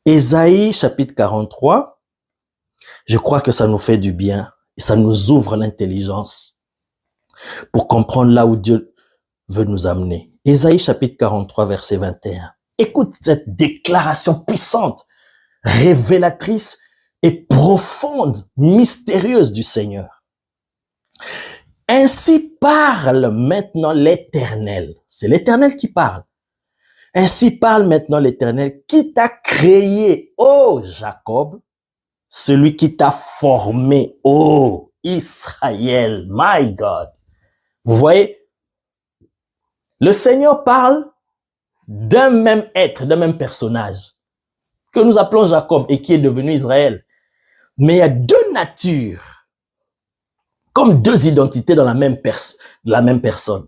Ésaïe chapitre 43, je crois que ça nous fait du bien et ça nous ouvre l'intelligence pour comprendre là où Dieu veut nous amener. Ésaïe chapitre 43, verset 21. Écoute cette déclaration puissante, révélatrice et profonde, mystérieuse du Seigneur. Ainsi parle maintenant l'Éternel. C'est l'Éternel qui parle. Ainsi parle maintenant l'Éternel qui t'a créé, ô Jacob, celui qui t'a formé, ô Israël, my God. Vous voyez, le Seigneur parle d'un même être, d'un même personnage que nous appelons Jacob et qui est devenu Israël. Mais il y a deux natures, comme deux identités dans la même personne.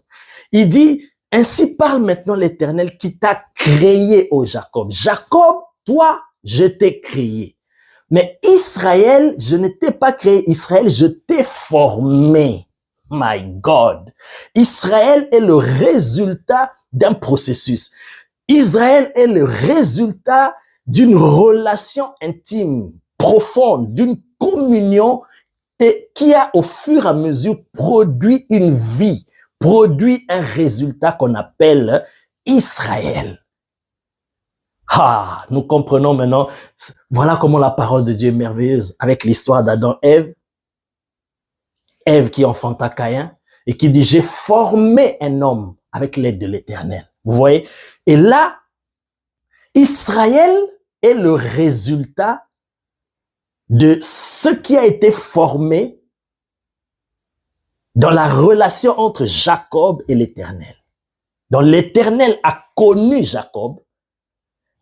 Il dit, ainsi parle maintenant l'Éternel qui t'a créé, ô Jacob. Jacob, toi, je t'ai créé. Mais Israël, je ne t'ai pas créé. Israël, je t'ai formé. My God. Israël est le résultat d'un processus. Israël est le résultat d'une relation intime, profonde, d'une communion et qui a au fur et à mesure produit une vie, produit un résultat qu'on appelle Israël. Ah, nous comprenons maintenant, voilà comment la parole de Dieu est merveilleuse avec l'histoire d'Adam et Ève. Ève qui enfanta Caïn et qui dit, j'ai formé un homme avec l'aide de l'Éternel. Vous voyez? Et là, Israël est le résultat de ce qui a été formé dans la relation entre Jacob et l'Éternel. Donc l'Éternel a connu Jacob,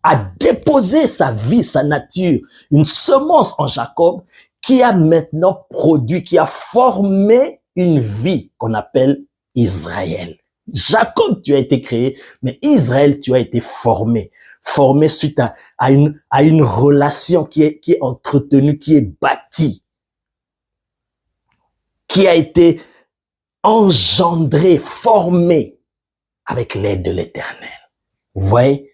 a déposé sa vie, sa nature, une semence en Jacob qui a maintenant produit, qui a formé une vie qu'on appelle Israël. Jacob, tu as été créé, mais Israël, tu as été formé. Formé suite à une relation qui est entretenue, qui est bâtie, qui a été engendrée, formée avec l'aide de l'Éternel. Vous voyez?